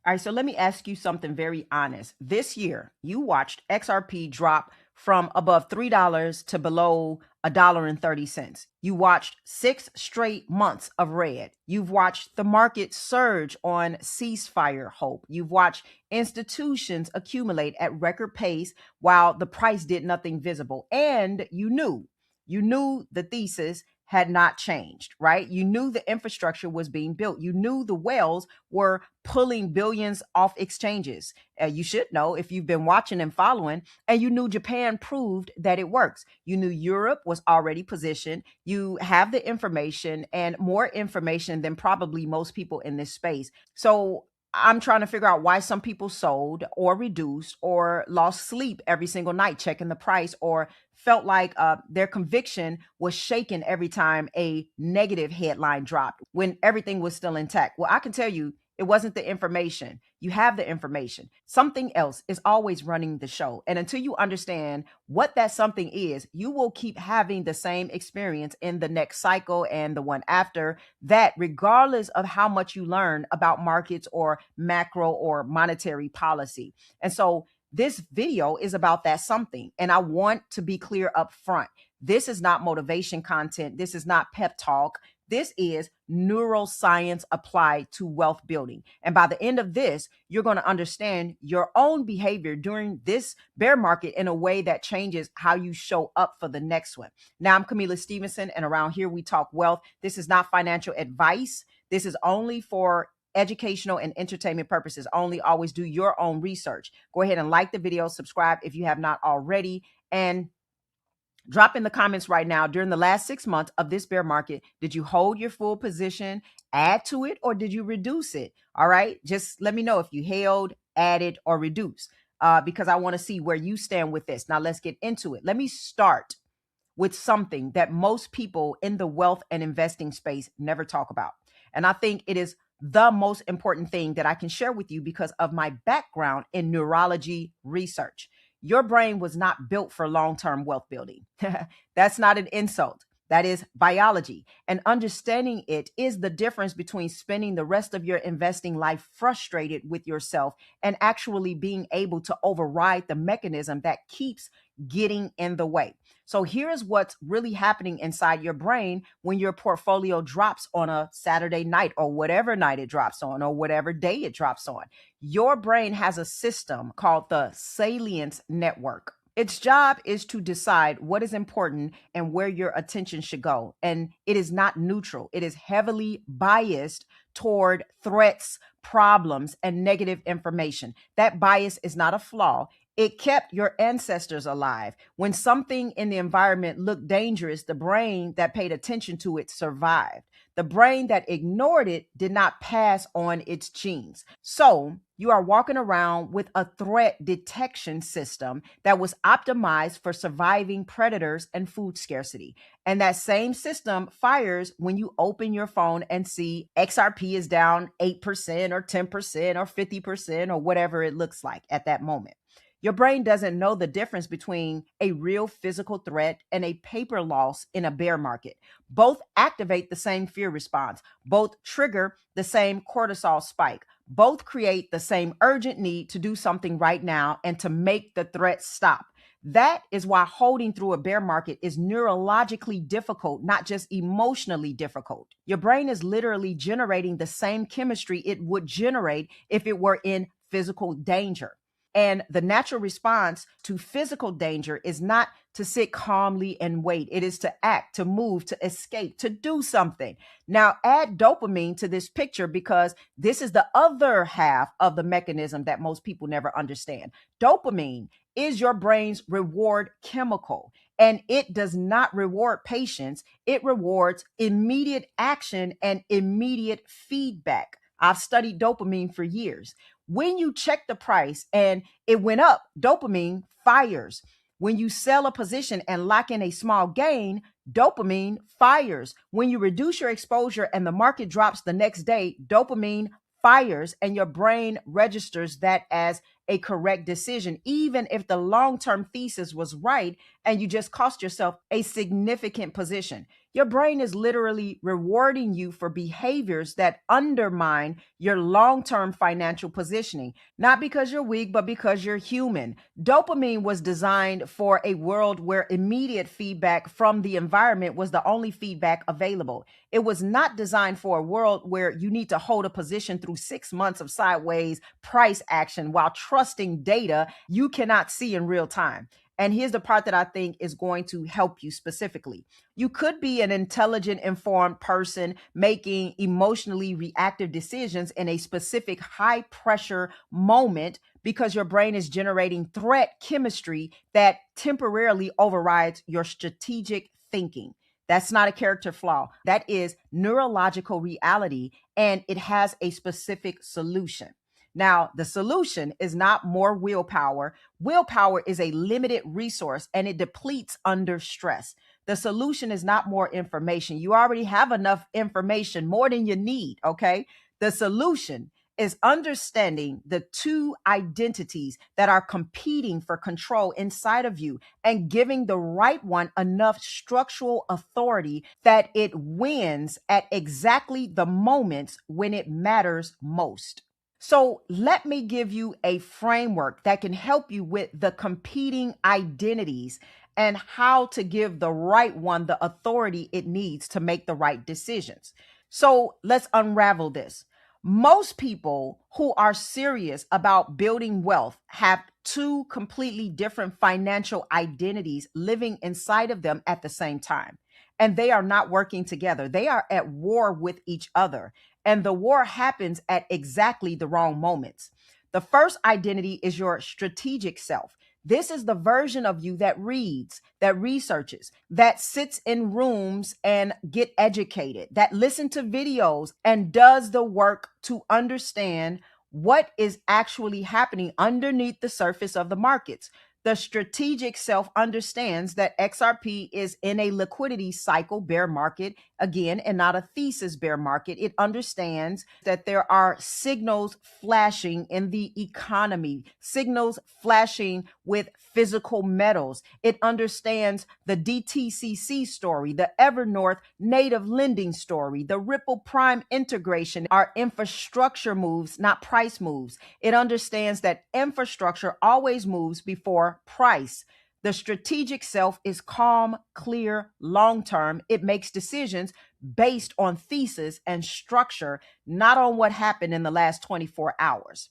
All right, so let me ask you something very honest. This year, you watched XRP drop from above $3 to below $1.30. You watched 6 straight months of red. You've watched the market surge on ceasefire hope. You've watched institutions accumulate at record pace while the price did nothing visible. And you knew the thesis had not changed, right? You knew the infrastructure was being built. You knew the whales were pulling billions off exchanges. You should know if you've been watching and following, and you knew Japan proved that it works. You knew Europe was already positioned. You have the information and more information than probably most people in this space. So I'm trying to figure out why some people sold or reduced or lost sleep every single night checking the price, or felt like their conviction was shaken every time a negative headline dropped when everything was still intact. Well, I can tell you it wasn't the information. You have the information. Something else is always running the show. And until you understand what that something is, you will keep having the same experience in the next cycle and the one after that, regardless of how much you learn about markets or macro or monetary policy. And so this video is about that something. And I want to be clear up front. This is not motivation content. This is not pep talk. This is neuroscience applied to wealth building. And by the end of this, you're going to understand your own behavior during this bear market in a way that changes how you show up for the next one. Now, I'm Camila Stevenson, and around here we talk wealth. This is not financial advice. This is only for educational and entertainment purposes only. Always do your own research. Go ahead and like the video, subscribe if you have not already, and drop in the comments right now. During the last 6 months of this bear market, did you hold your full position, add to it, or did you reduce it? All right. Just let me know if you held, added, or reduced, because I want to see where you stand with this. Now let's get into it. Let me start with something that most people in the wealth and investing space never talk about. And I think it is the most important thing that I can share with you because of my background in neurology research. Your brain was not built for long-term wealth building. That's not an insult. That is biology. And understanding it is the difference between spending the rest of your investing life frustrated with yourself and actually being able to override the mechanism that keeps getting in the way. So here's what's really happening inside your brain when your portfolio drops on a Saturday night or whatever night it drops on or whatever day it drops on. Your brain has a system called the salience network. Its job is to decide what is important and where your attention should go. And it is not neutral. It is heavily biased toward threats, problems, and negative information. That bias is not a flaw. It kept your ancestors alive. When something in the environment looked dangerous, the brain that paid attention to it survived. The brain that ignored it did not pass on its genes. So you are walking around with a threat detection system that was optimized for surviving predators and food scarcity. And that same system fires when you open your phone and see XRP is down 8% or 10% or 50% or whatever it looks like at that moment. Your brain doesn't know the difference between a real physical threat and a paper loss in a bear market. Both activate the same fear response. Both trigger the same cortisol spike. Both create the same urgent need to do something right now and to make the threat stop. That is why holding through a bear market is neurologically difficult, not just emotionally difficult. Your brain is literally generating the same chemistry it would generate if it were in physical danger. And the natural response to physical danger is not to sit calmly and wait. It is to act, to move, to escape, to do something. Now, add dopamine to this picture because this is the other half of the mechanism that most people never understand. Dopamine is your brain's reward chemical, and it does not reward patience. It rewards immediate action and immediate feedback. I've studied dopamine for years. When you check the price and it went up, dopamine fires. When you sell a position and lock in a small gain, dopamine fires. When you reduce your exposure and the market drops the next day, dopamine fires, and your brain registers that as a correct decision, even if the long-term thesis was right and you just cost yourself a significant position. Your brain is literally rewarding you for behaviors that undermine your long-term financial positioning, not because you're weak, but because you're human. Dopamine was designed for a world where immediate feedback from the environment was the only feedback available. It was not designed for a world where you need to hold a position through 6 months of sideways price action while trusting data you cannot see in real time. And here's the part that I think is going to help you specifically. You could be an intelligent, informed person making emotionally reactive decisions in a specific high pressure moment because your brain is generating threat chemistry that temporarily overrides your strategic thinking. That's not a character flaw. That is neurological reality, and it has a specific solution. Now, the solution is not more willpower. Willpower is a limited resource and it depletes under stress. The solution is not more information. You already have enough information, more than you need, okay? The solution is understanding the two identities that are competing for control inside of you and giving the right one enough structural authority that it wins at exactly the moments when it matters most. So let me give you a framework that can help you with the competing identities and how to give the right one the authority it needs to make the right decisions. So let's unravel this. Most people who are serious about building wealth have two completely different financial identities living inside of them at the same time. And they are not working together. They are at war with each other. And the war happens at exactly the wrong moments. The first identity is your strategic self. This is the version of you that reads, that researches, that sits in rooms and get educated, that listen to videos and does the work to understand what is actually happening underneath the surface of the markets. The strategic self understands that XRP is in a liquidity cycle bear market again, and not a thesis bear market. It understands that there are signals flashing in the economy, signals flashing with physical metals. It understands the DTCC story, the Evernorth native lending story, the Ripple Prime integration are infrastructure moves, not price moves. It understands that infrastructure always moves before price. The strategic self is calm, clear, long-term. It makes decisions based on thesis and structure, not on what happened in the last 24 hours.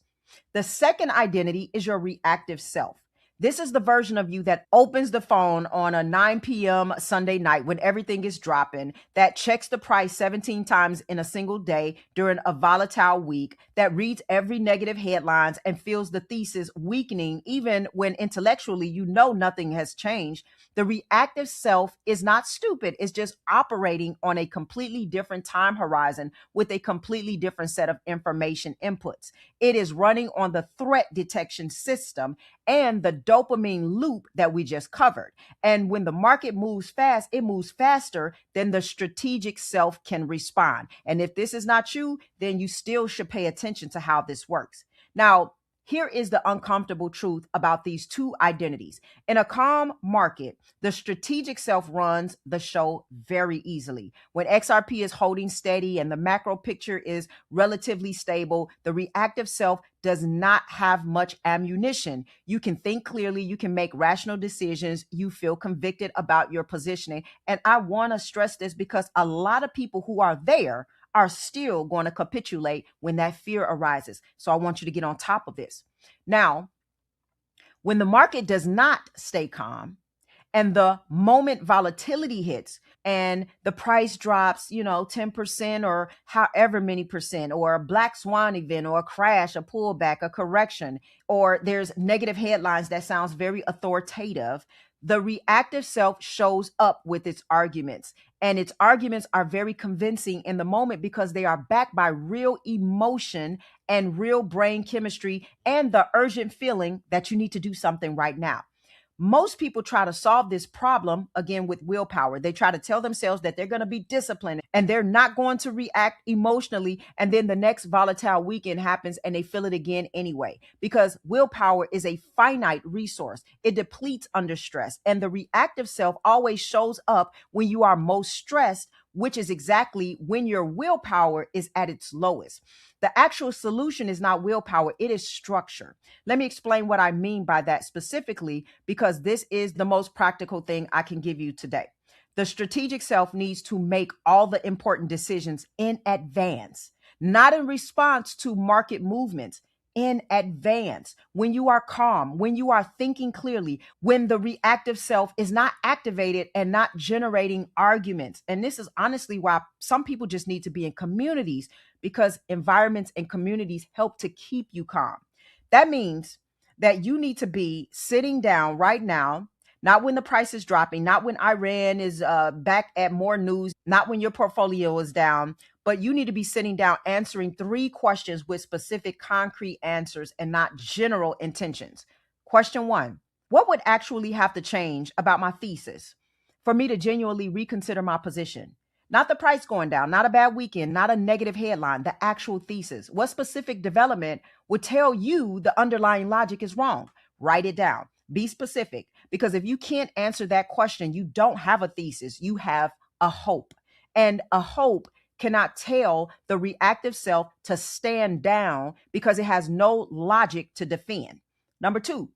The second identity is your reactive self. This is the version of you that opens the phone on a 9 p.m. Sunday night when everything is dropping, that checks the price 17 times in a single day during a volatile week, that reads every negative headlines and feels the thesis weakening even when intellectually you know nothing has changed. The reactive self is not stupid. It's just operating on a completely different time horizon with a completely different set of information inputs. It is running on the threat detection system and the dopamine loop that we just covered. And when the market moves fast, it moves faster than the strategic self can respond. And if this is not you, then you still should pay attention to how this works. Now, here is the uncomfortable truth about these two identities. In a calm market, the strategic self runs the show very easily. When XRP is holding steady and the macro picture is relatively stable, the reactive self does not have much ammunition. You can think clearly, you can make rational decisions, you feel convicted about your positioning. And I want to stress this because a lot of people who are there are still going to capitulate when that fear arises. So I want you to get on top of this. Now, when the market does not stay calm, and the moment volatility hits and the price drops, 10% or however many percent, or a black swan event or a crash, a pullback, a correction, or there's negative headlines that sounds very authoritative, the reactive self shows up with its arguments. And its arguments are very convincing in the moment because they are backed by real emotion and real brain chemistry and the urgent feeling that you need to do something right now. Most people try to solve this problem again with willpower. They try to tell themselves that they're going to be disciplined and they're not going to react emotionally. And then the next volatile weekend happens and they feel it again anyway, because willpower is a finite resource. It depletes under stress. And the reactive self always shows up when you are most stressed, which is exactly when your willpower is at its lowest. The actual solution is not willpower, it is structure. Let me explain what I mean by that specifically, because this is the most practical thing I can give you today. The strategic self needs to make all the important decisions in advance, not in response to market movements. In advance, when you are calm, when you are thinking clearly, when the reactive self is not activated and not generating arguments. And this is honestly why some people just need to be in communities, because environments and communities help to keep you calm. That means that you need to be sitting down right now, not when the price is dropping, not when Iran is back at more news, not when your portfolio is down, but you need to be sitting down answering 3 questions with specific concrete answers and not general intentions. Question 1, what would actually have to change about my thesis for me to genuinely reconsider my position? Not the price going down, not a bad weekend, not a negative headline, the actual thesis. What specific development would tell you the underlying logic is wrong? Write it down. Be specific, because if you can't answer that question, you don't have a thesis, you have a hope. And a hope cannot tell the reactive self to stand down because it has no logic to defend. Number 2,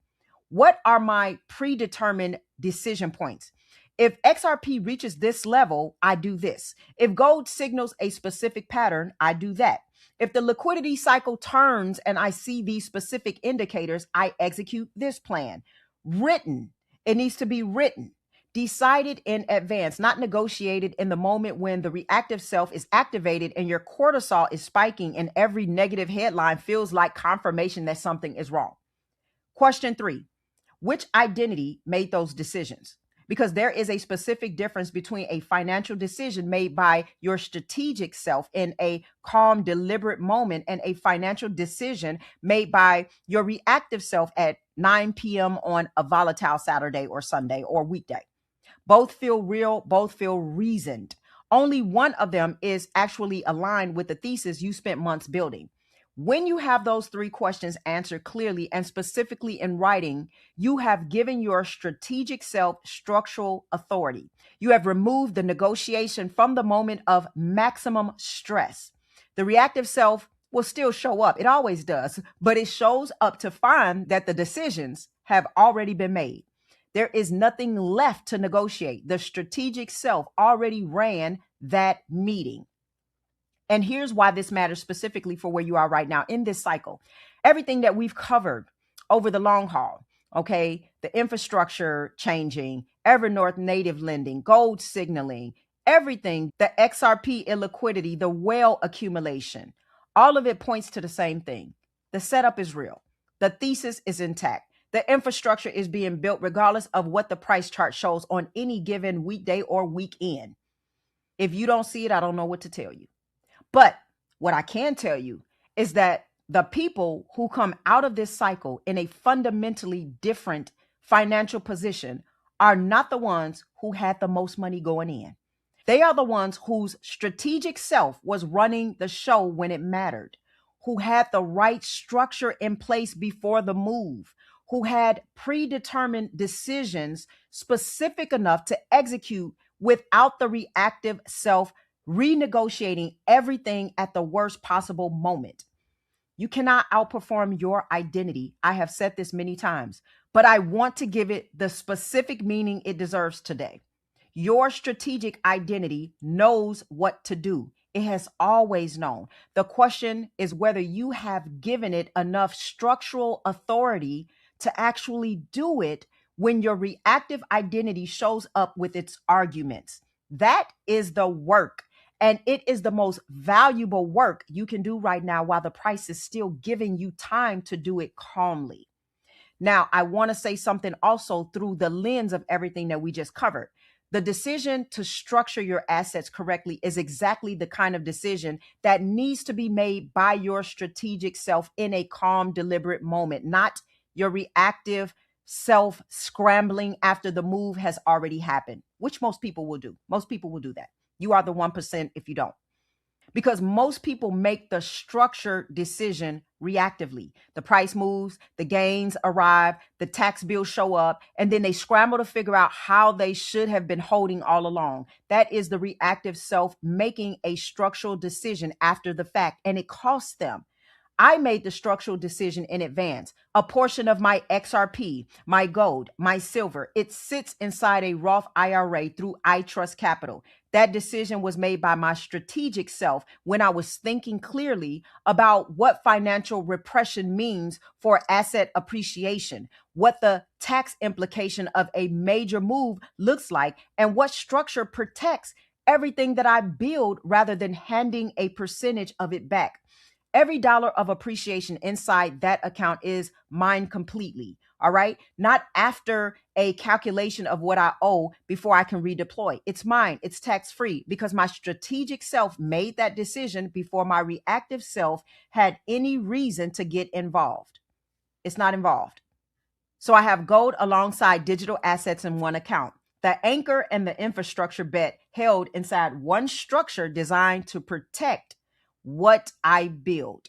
what are my predetermined decision points? If XRP reaches this level, I do this. If gold signals a specific pattern, I do that. If the liquidity cycle turns and I see these specific indicators, I execute this plan. Written. It needs to be written. Decided in advance, not negotiated in the moment when the reactive self is activated and your cortisol is spiking and every negative headline feels like confirmation that something is wrong. Question 3, which identity made those decisions? Because there is a specific difference between a financial decision made by your strategic self in a calm, deliberate moment and a financial decision made by your reactive self at 9 p.m. on a volatile Saturday or Sunday or weekday. Both feel real, both feel reasoned. Only one of them is actually aligned with the thesis you spent months building. When you have those 3 questions answered clearly and specifically in writing, you have given your strategic self structural authority. You have removed the negotiation from the moment of maximum stress. The reactive self will still show up. It always does, but it shows up to find that the decisions have already been made. There is nothing left to negotiate. The strategic self already ran that meeting. And here's why this matters specifically for where you are right now in this cycle. Everything that we've covered over the long haul, okay, the infrastructure changing, Evernorth native lending, gold signaling, everything, the XRP illiquidity, the whale accumulation, all of it points to the same thing. The setup is real. The thesis is intact. The infrastructure is being built regardless of what the price chart shows on any given weekday or weekend. If you don't see it, I don't know what to tell you. But what I can tell you is that the people who come out of this cycle in a fundamentally different financial position are not the ones who had the most money going in. They are the ones whose strategic self was running the show when it mattered, who had the right structure in place before the move, who had predetermined decisions specific enough to execute without the reactive self renegotiating everything at the worst possible moment. You cannot outperform your identity. I have said this many times, but I want to give it the specific meaning it deserves today. Your strategic identity knows what to do. It has always known. The question is whether you have given it enough structural authority to actually do it when your reactive identity shows up with its arguments. That is the work. And it is the most valuable work you can do right now while the price is still giving you time to do it calmly. Now, I want to say something also through the lens of everything that we just covered. The decision to structure your assets correctly is exactly the kind of decision that needs to be made by your strategic self in a calm, deliberate moment, not your reactive self scrambling after the move has already happened, which most people will do. Most people will do that. You are the 1% if you don't. Because most people make the structured decision reactively. The price moves, the gains arrive, the tax bills show up, and then they scramble to figure out how they should have been holding all along. That is the reactive self making a structural decision after the fact, and it costs them. I made the structural decision in advance. A portion of my XRP, my gold, my silver, it sits inside a Roth IRA through I Trust Capital. That decision was made by my strategic self when I was thinking clearly about what financial repression means for asset appreciation, what the tax implication of a major move looks like, and what structure protects everything that I build rather than handing a percentage of it back. Every dollar of appreciation inside that account is mine completely. All right. Not after a calculation of what I owe before I can redeploy. It's mine. It's tax free because my strategic self made that decision before my reactive self had any reason to get involved. It's not involved. So I have gold alongside digital assets in one account. The anchor and the infrastructure bet held inside one structure designed to protect what I build.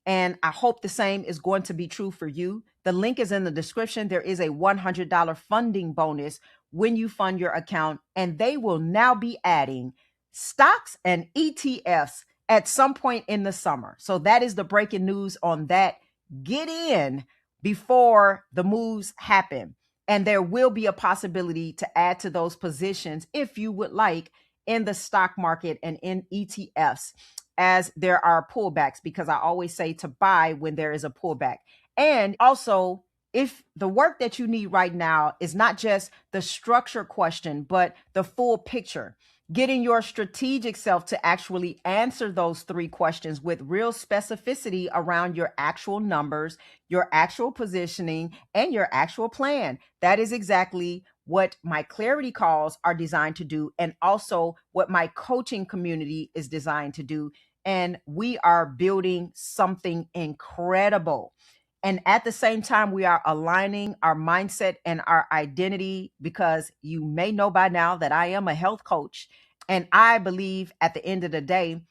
And I hope the same is going to be true for you. The link is in the description. There is a $100 funding bonus when you fund your account, and they will now be adding stocks and ETFs at some point in the summer. So that is the breaking news on that. Get in before the moves happen. And there will be a possibility to add to those positions if you would like in the stock market and in ETFs as there are pullbacks, because I always say to buy when there is a pullback. And also, if the work that you need right now is not just the structure question, but the full picture, getting your strategic self to actually answer those three questions with real specificity around your actual numbers, your actual positioning, and your actual plan. That is exactly what my clarity calls are designed to do, and also what my coaching community is designed to do. And we are building something incredible. And at the same time, we are aligning our mindset and our identity, because you may know by now that I am a health coach. And I believe at the end of the day,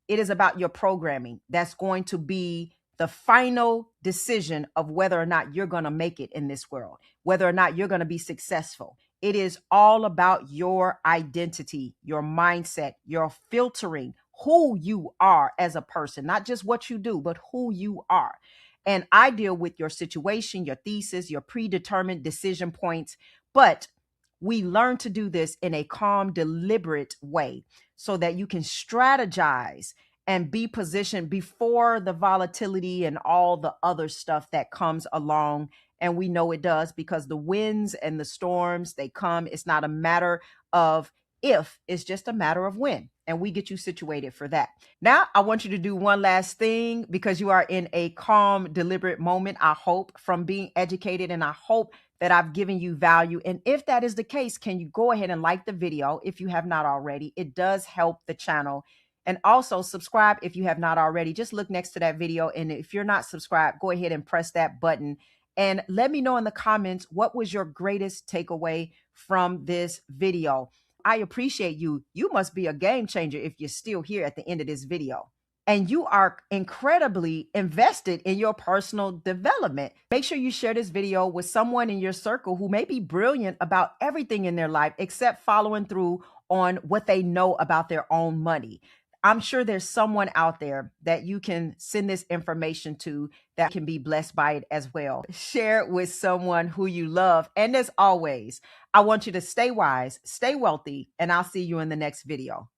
it is about your programming that's going to be the final decision of whether or not you're going to make it in this world, whether or not you're going to be successful. It is all about your identity, your mindset, your filtering, who you are as a person, not just what you do, but who you are. And I deal with your situation, your thesis, your predetermined decision points, but we learn to do this in a calm, deliberate way so that you can strategize and be positioned before the volatility and all the other stuff that comes along. And we know it does, because the winds and the storms, they come. It's not a matter of if, it's just a matter of when. And we get you situated for that. Now, I want you to do one last thing, because you are in a calm, deliberate moment, I hope, from being educated. And I hope that I've given you value. And if that is the case, can you go ahead and like the video if you have not already? It does help the channel. And also subscribe if you have not already. Just look next to that video. And if you're not subscribed, go ahead and press that button. And let me know in the comments, what was your greatest takeaway from this video? I appreciate you. You must be a game changer if you're still here at the end of this video. And you are incredibly invested in your personal development. Make sure you share this video with someone in your circle who may be brilliant about everything in their life except following through on what they know about their own money. I'm sure there's someone out there that you can send this information to that can be blessed by it as well. Share it with someone who you love. And as always, I want you to stay wise, stay wealthy, and I'll see you in the next video.